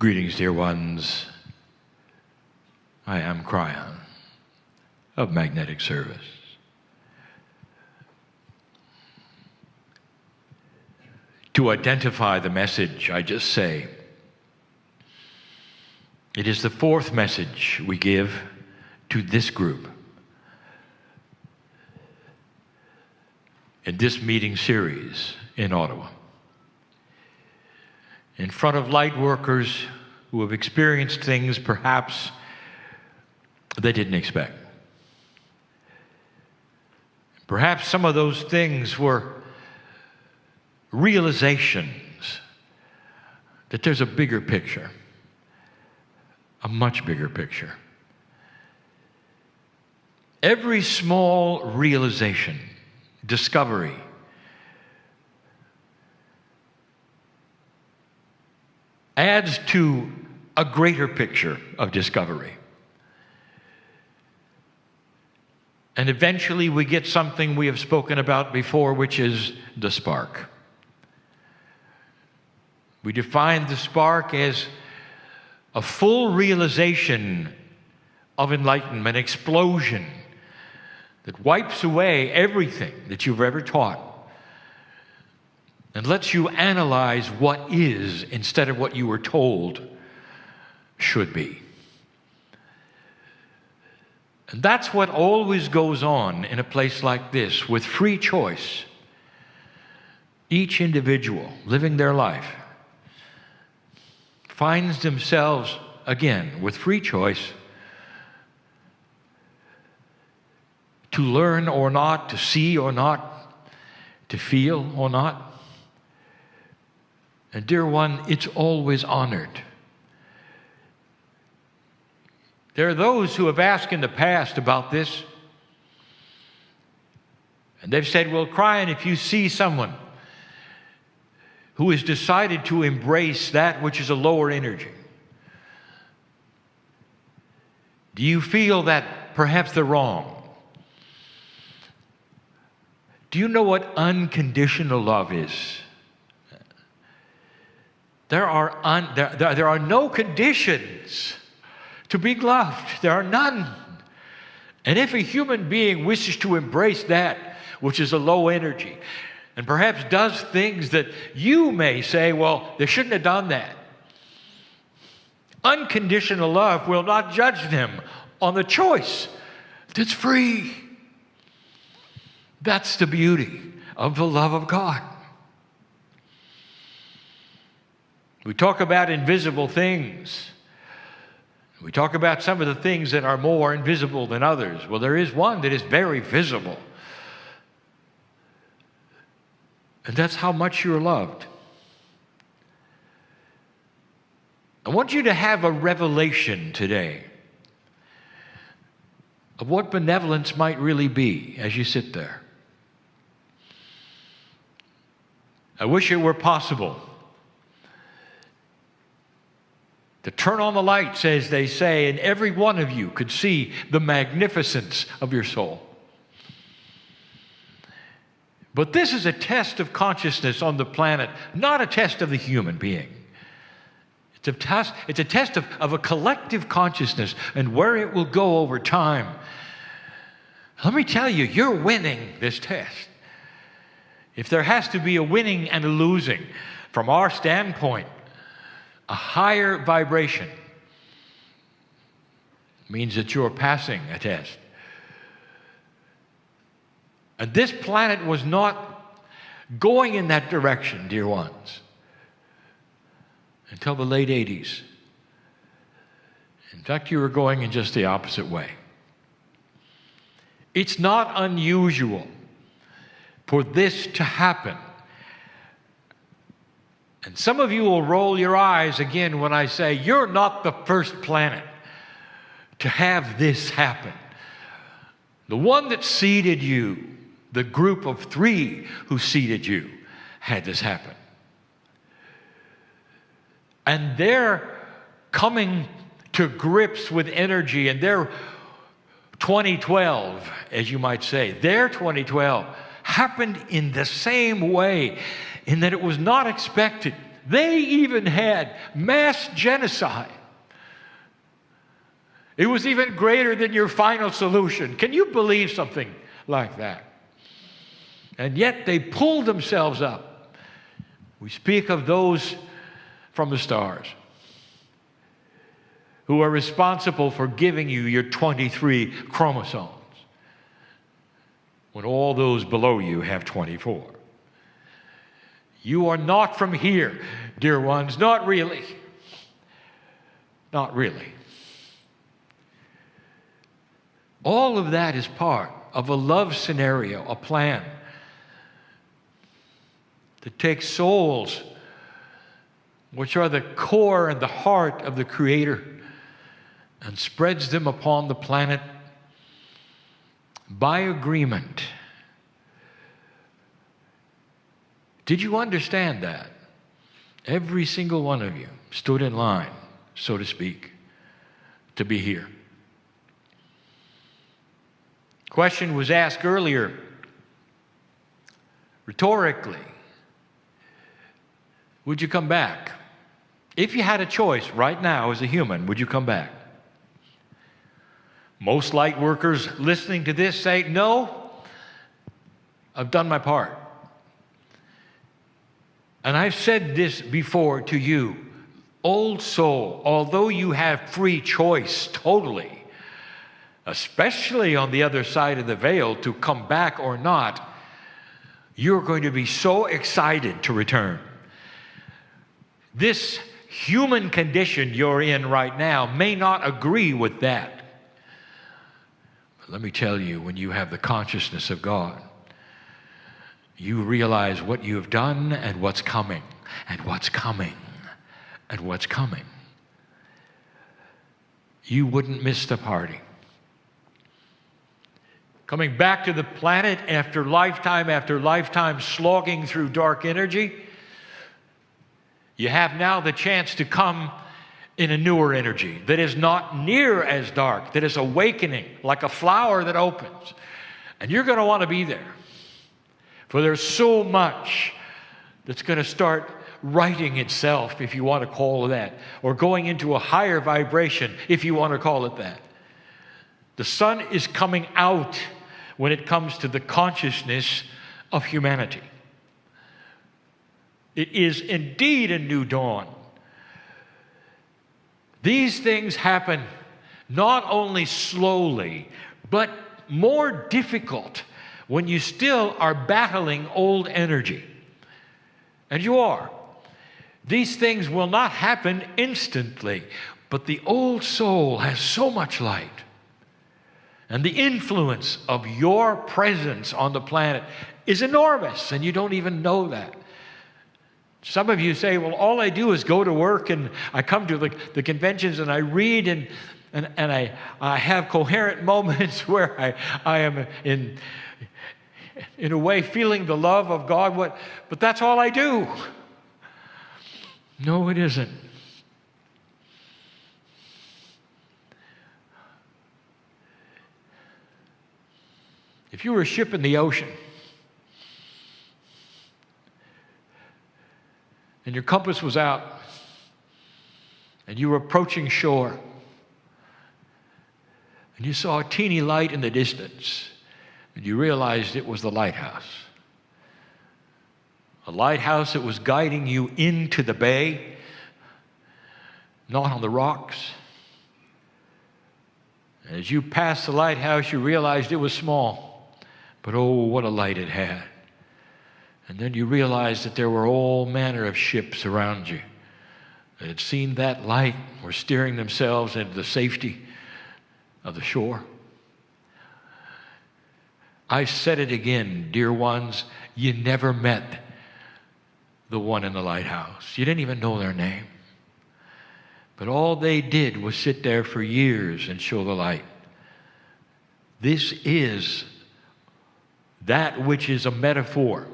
Greetings, dear ones. I am Kryon of Magnetic Service. To identify the message, I just say, it is the fourth message we give to this group in this meeting series in Ottawa, in front of light workers who have experienced things perhaps they didn't expect. Perhaps some of those things were realizations that there's a bigger picture, a much bigger picture. Every small realization, discovery, adds to a greater picture of discovery. And eventually we get something we have spoken about before, which is the spark. We define the spark as a full realization of enlightenment, explosion that wipes away everything that you've ever taught and lets you analyze what is instead of what you were told should be. And that's what always goes on in a place like this with free choice. Each individual living their life finds themselves, again, with free choice to learn or not, to see or not, to feel or not. And dear one, it's always honored. There are those who have asked in the past about this, and they've said, well, Kryon, if you see someone who has decided to embrace that which is a lower energy, do you feel that perhaps they're wrong? Do you know what unconditional love is? There are no conditions to being loved. There are none. And if a human being wishes to embrace that which is a low energy, and perhaps does things that you may say, well, they shouldn't have done that, unconditional love will not judge them on the choice that's free. That's the beauty of the love of God. We talk about invisible things. We talk about some of the things that are more invisible than others. Well, there is one that is very visible. And that's how much you're loved. I want you to have a revelation today of what benevolence might really be as you sit there. I wish it were possible to turn on the lights, as they say, and every one of you could see the magnificence of your soul. But this is a test of consciousness on the planet, not a test of the human being. It's a test of a collective consciousness and where it will go over time. Let me tell you, you're winning this test. If there has to be a winning and a losing, from our standpoint, a higher vibration means that you're passing a test. And this planet was not going in that direction, dear ones, until the late 80s. In fact, you were going in just the opposite way. It's not unusual for this to happen. And some of you will roll your eyes again when I say, you're not the first planet to have this happen. The one that seeded you, the group of 3 who seeded you, had this happen. And they're coming to grips with energy, and their 2012, as you might say, their 2012 happened in the same way, in that it was not expected they even had mass genocide. It was even greater than your final solution. Can you believe something like that? And yet they pulled themselves up. We speak of those from the stars who are responsible for giving you your 23 chromosomes, when all those below you have 24. You are not from here, dear ones, not really. Not really. All of that is part of a love scenario, a plan that takes souls, which are the core and the heart of the Creator, and spreads them upon the planet by agreement. Did you understand that? Every single one of you stood in line, so to speak, to be here. Question was asked earlier, rhetorically, would you come back? If you had a choice right now as a human, would you come back? Most light workers listening to this say, no, I've done my part. And I've said this before to you, old soul, although you have free choice totally, especially on the other side of the veil to come back or not, you're going to be so excited to return. This human condition you're in right now may not agree with that. But let me tell you, when you have the consciousness of God, you realize what you have done and what's coming, and what's coming, and what's coming. You wouldn't miss the party. Coming back to the planet after lifetime slogging through dark energy, you have now the chance to come in a newer energy that is not near as dark, that is awakening like a flower that opens. And you're going to want to be there. For there's so much that's going to start righting itself, if you want to call it that, or going into a higher vibration, if you want to call it that. The sun is coming out when it comes to the consciousness of humanity. It is indeed a new dawn. These things happen not only slowly, but more difficult when you still are battling old energy. And you are. These things will not happen instantly, but the old soul has so much light. And the influence of your presence on the planet is enormous, and you don't even know that. Some of you say, well, all I do is go to work, and I come to the conventions, and I read, and I have coherent moments where I am in a way feeling the love of God, but that's all I do. No, it isn't. If you were a ship in the ocean and your compass was out and you were approaching shore and you saw a teeny light in the distance and you realized it was the lighthouse. A lighthouse that was guiding you into the bay, not on the rocks. And as you passed the lighthouse, you realized it was small. But oh, what a light it had. And then you realized that there were all manner of ships around you that had seen that light, were steering themselves into the safety of the shore. I said it again, dear ones, you never met the one in the lighthouse. You didn't even know their name. But all they did was sit there for years and show the light. This is that which is a metaphor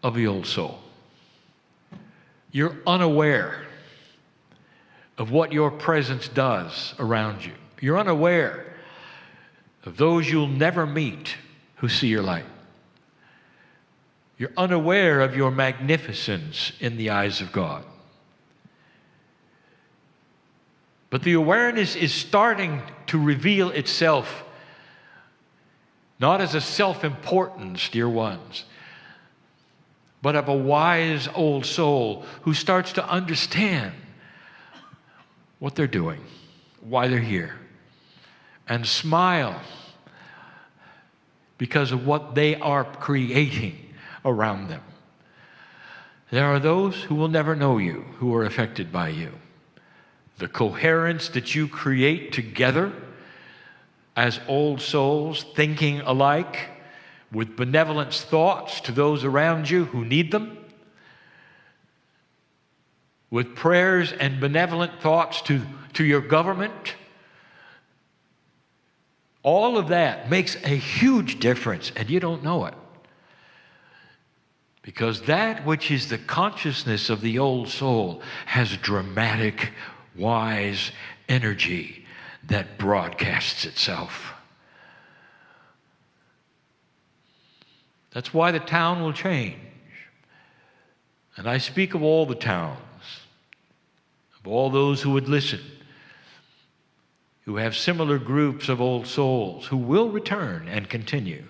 of the old soul. You're unaware of what your presence does around you. You're unaware of those you'll never meet who see your light. You're unaware of your magnificence in the eyes of God. But the awareness is starting to reveal itself, not as a self-importance, dear ones, but of a wise old soul who starts to understand what they're doing, why they're here, and smile because of what they are creating around them. There are those who will never know you, who are affected by you. The coherence that you create together as old souls, thinking alike, with benevolent thoughts to those around you who need them, with prayers and benevolent thoughts to your government. All of that makes a huge difference, and you don't know it. Because that which is the consciousness of the old soul has dramatic, wise energy that broadcasts itself. That's why the town will change. And I speak of all the towns, of all those who would listen, who have similar groups of old souls who will return and continue.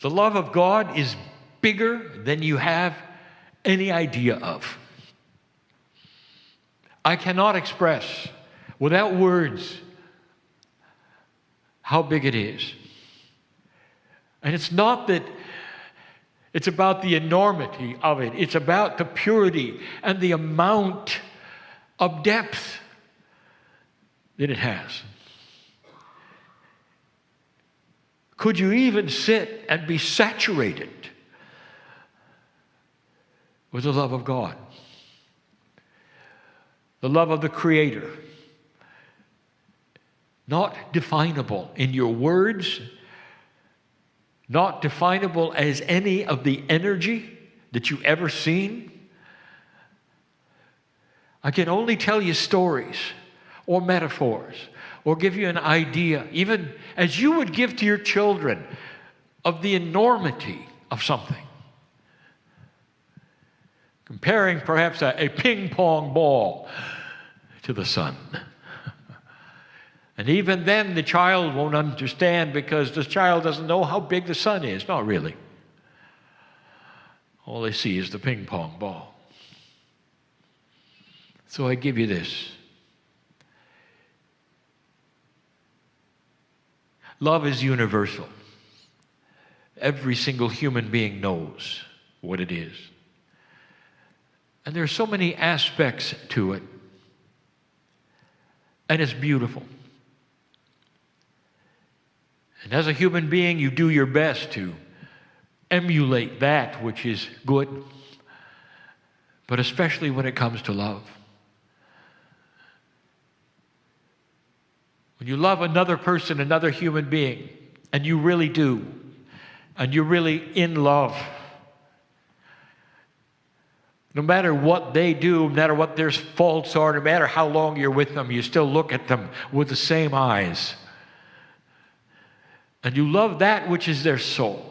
The love of God is bigger than you have any idea of. I cannot express without words how big it is. And it's not that it's about the enormity of it. It's about the purity and the amount of depth that it has. Could you even sit and be saturated with the love of God? The love of the Creator. Not definable in your words, not definable as any of the energy that you've ever seen. I can only tell you stories or metaphors or give you an idea, even as you would give to your children, of the enormity of something. Comparing perhaps a ping pong ball to the sun. And even then the child won't understand because the child doesn't know how big the sun is. Not really. All they see is the ping pong ball. So I give you this. Love is universal. Every single human being knows what it is. And there are so many aspects to it. And it's beautiful. And as a human being, you do your best to emulate that which is good, but especially when it comes to love. When you love another person, another human being, and you really do, and you're really in love, no matter what they do, no matter what their faults are, no matter how long you're with them, you still look at them with the same eyes. And you love that which is their soul.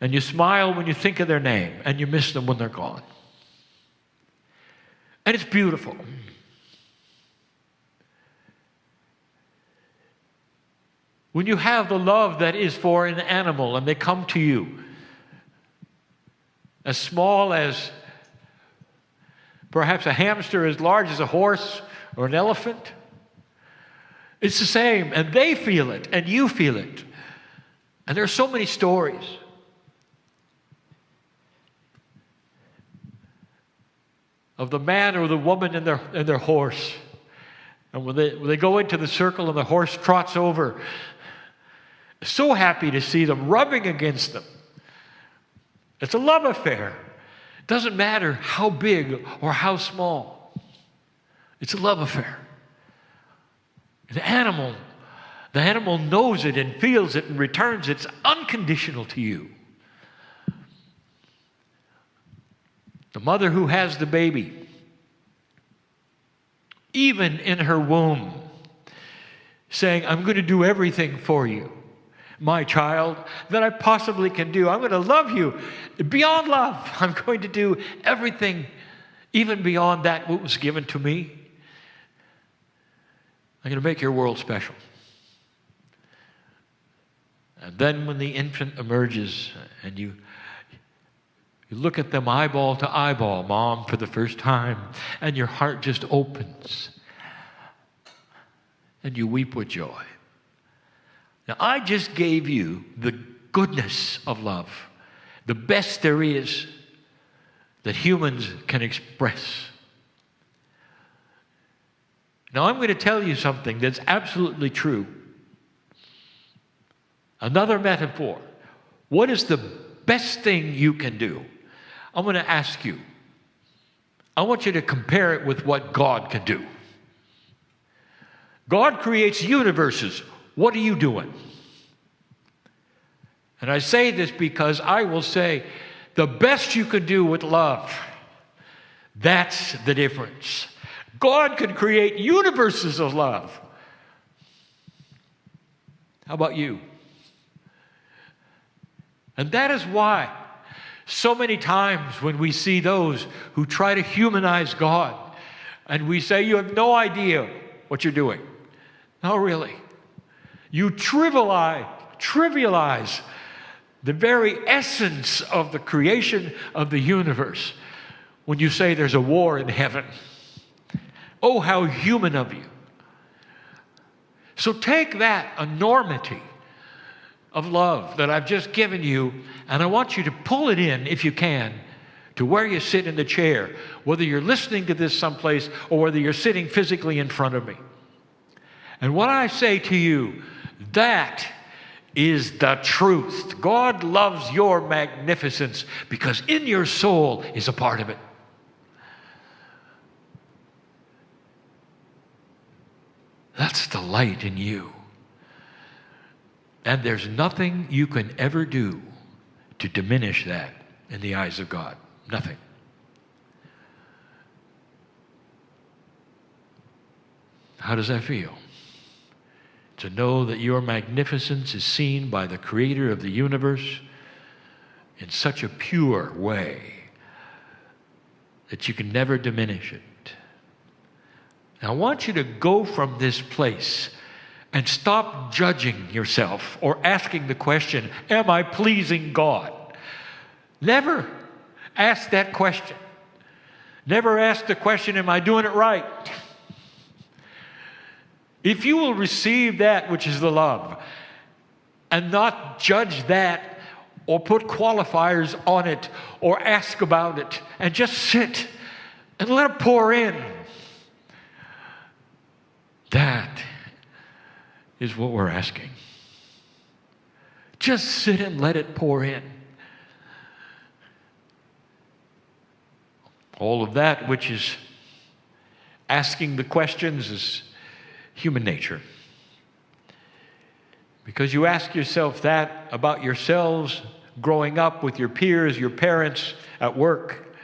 And you smile when you think of their name, and you miss them when they're gone. And it's beautiful. When you have the love that is for an animal, and they come to you, as small as perhaps a hamster, as large as a horse or an elephant, it's the same, and they feel it, and you feel it. And there are so many stories. Of the man or the woman and their horse. And when they go into the circle and the horse trots over, so happy to see them, rubbing against them. It's a love affair. It doesn't matter how big or how small. It's a love affair. The animal knows it and feels it and returns it. It's unconditional to you. The mother who has the baby, even in her womb, saying, I'm going to do everything for you. my child, that I possibly can do. I'm going to love you beyond love. I'm going to do everything even beyond that what was given to me. I'm going to make your world special. And then when the infant emerges and you look at them eyeball to eyeball, Mom, for the first time, and your heart just opens and you weep with joy. Now, I just gave you the goodness of love, the best there is that humans can express. Now, I'm going to tell you something that's absolutely true. Another metaphor. What is the best thing you can do? I'm going to ask you. I want you to compare it with what God can do. God creates universes. What are you doing? And I say this because I will say the best you can do with love, that's the difference. God can create universes of love. How about you? And that is why so many times when we see those who try to humanize God and we say, you have no idea what you're doing. No, really. You trivialize the very essence of the creation of the universe when you say there's a war in heaven. Oh, how human of you. So take that enormity of love that I've just given you, and I want you to pull it in, if you can, to where you sit in the chair, whether you're listening to this someplace or whether you're sitting physically in front of me. And what I say to you, that is the truth. God loves your magnificence because in your soul is a part of it. That's the light in you. And there's nothing you can ever do to diminish that in the eyes of God. Nothing. How does that feel? To know that your magnificence is seen by the Creator of the universe in such a pure way that you can never diminish it. Now, I want you to go from this place and stop judging yourself or asking the question, am I pleasing God? Never ask that question. Never ask the question, am I doing it right? If you will receive that which is the love and not judge that or put qualifiers on it or ask about it and just sit and let it pour in, that is what we're asking. Just sit and let it pour in. All of that which is asking the questions is human nature. Because you ask yourself that about yourselves growing up with your peers, your parents, at work.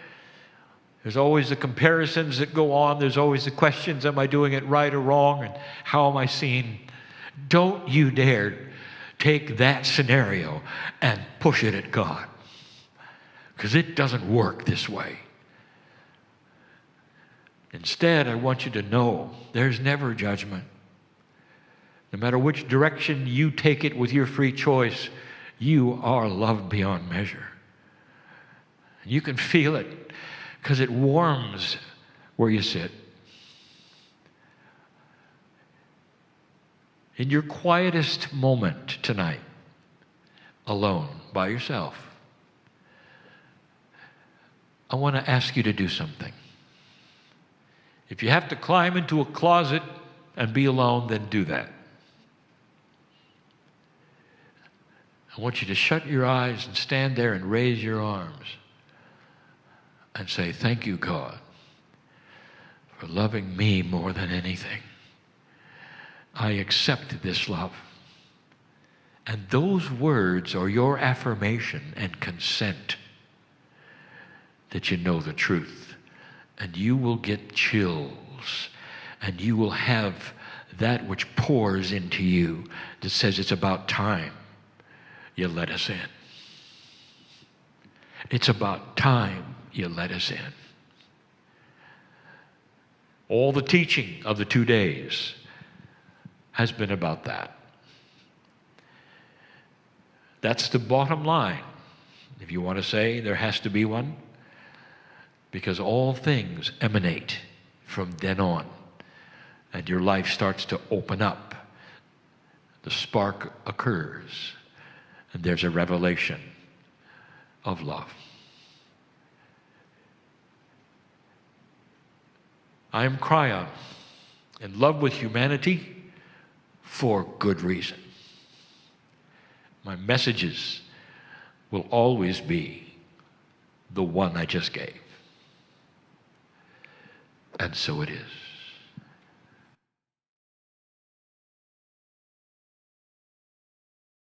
There's always the comparisons that go on. There's always the questions, am I doing it right or wrong? And how am I seen? Don't you dare take that scenario and push it at God. Because it doesn't work this way. Instead, I want you to know there's never judgment. No matter which direction you take it with your free choice, you are loved beyond measure. You can feel it because it warms where you sit. In your quietest moment tonight, alone, by yourself, I want to ask you to do something. If you have to climb into a closet and be alone, then do that. I want you to shut your eyes and stand there and raise your arms and say, thank you, God, for loving me more than anything. I accept this love. And those words are your affirmation and consent that you know the truth. And you will get chills, and you will have that which pours into you that says it's about time you let us in. It's about time you let us in. All the teaching of the 2 days has been about that. That's the bottom line, if you want to say there has to be one, because all things emanate from then on, and your life starts to open up. The spark occurs, and there's a revelation of love. I am Kryon, in love with humanity for good reason. My messages will always be the one I just gave. And so it is.